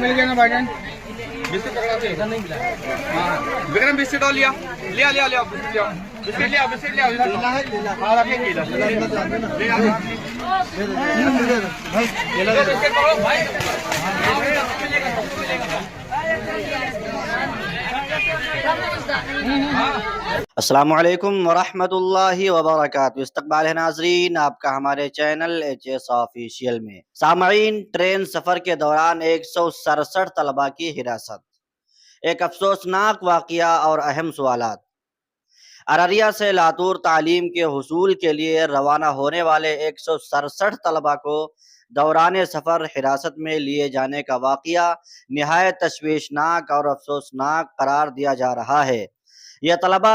मिल गया ना भाईजान? बिस्किट पकड़ा थे इधर नहीं मिला। हाँ विक्रम बिस्किट और लिया लिया लिया लिया बिस्किट लिया बिस्किट लिया बिस्किट लिया हाँ रखिए केला ले आओ बिस्किट पकड़ो भाई। अस्सलामु अलैकुम वरहमतुल्लाहि वबरकातुहू। इस्तकबाल है नाजरीन आपका हमारे चैनल एच ऑफिशियल में। सामईन, ट्रेन सफ़र के दौरान 167 तलबा की हिरासत, एक अफसोसनाक वाक़या और अहम सवालात। अररिया से लातूर तालीम के हुसूल के लिए रवाना होने वाले 167 तलबा को दौरान सफ़र हिरासत में लिए जाने का वाक़या निहायत तशवीशनाक और अफसोसनाक करार दिया जा रहा है। यह तलबा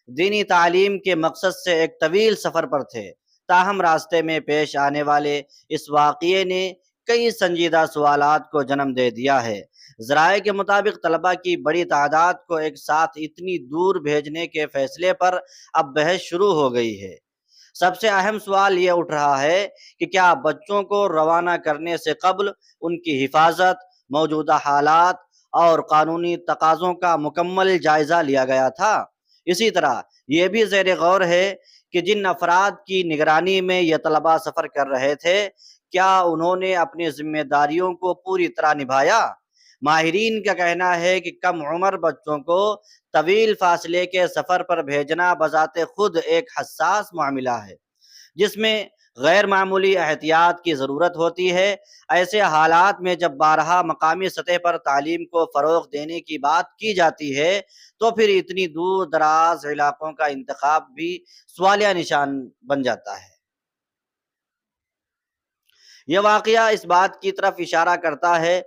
दीनी तालीम के मकसद से एक तवील सफ़र पर थे, ताहम रास्ते में पेश आने वाले इस वाक़ये ने कई संजीदा सवालात को जन्म दे दिया है। ज़राए के मुताबिक तलबा की बड़ी तादाद को एक साथ इतनी दूर भेजने के फैसले पर अब बहस शुरू हो गई है। सबसे अहम सवाल ये उठ रहा है कि क्या बच्चों को रवाना करने से कब्ल उनकी हिफाजत, मौजूदा हालात और कानूनी तकाज़ों का मुकम्मल जायज़ा लिया गया था। इसी तरह ये भी ज़ेर गौर है कि जिन अफराद की निगरानी में यह तलबा सफ़र कर रहे थे, क्या उन्होंने अपनी जिम्मेदारियों को पूरी तरह निभाया। माहिरीन का कहना है कि कम उम्र बच्चों को तवील फासले के सफ़र पर भेजना बज़ाते खुद एक हसास मामला है, जिसमें गैर मामूली एहतियात की ज़रूरत होती है। ऐसे हालात में जब बारहा मकामी सतह पर तालीम को फ़रोग़ देने की बात की जाती है, तो फिर इतनी दूर दराज इलाकों का इंतखाब भी सवालिया निशान बन जाता है। यह वाक़या इस बात की तरफ इशारा करता है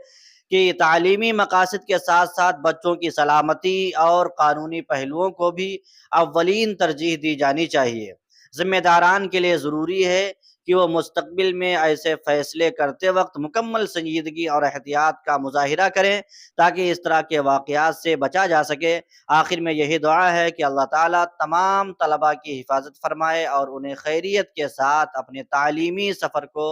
कि तालीमी मकासद के साथ साथ बच्चों की सलामती और कानूनी पहलुओं को भी अव्वलीन तरजीह दी जानी चाहिए। ज़िम्मेदारान के लिए ज़रूरी है कि वो मुस्तक़बिल में ऐसे फ़ैसले करते वक्त मुकम्मल संजीदगी और एहतियात का मुज़ाहिरा करें, ताकि इस तरह के वाक़यात से बचा जा सके। आखिर में यही दुआ है कि अल्लाह ताला तमाम तलबा की हिफाजत फरमाए और उन्हें खैरियत के साथ अपने तालीमी सफ़र को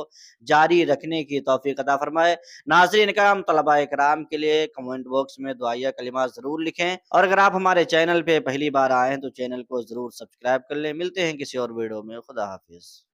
जारी रखने की तौफ़ीक़ अता फरमाए। नाज़रीन किराम, तलबा इकराम के लिए कमेंट बॉक्स में दुआया कलिमा ज़रूर लिखें, और अगर आप हमारे चैनल पे पहली बार आए हैं तो चैनल को ज़रूर सब्सक्राइब कर लें। मिलते हैं किसी और वीडियो में। खुदा हाफिज़।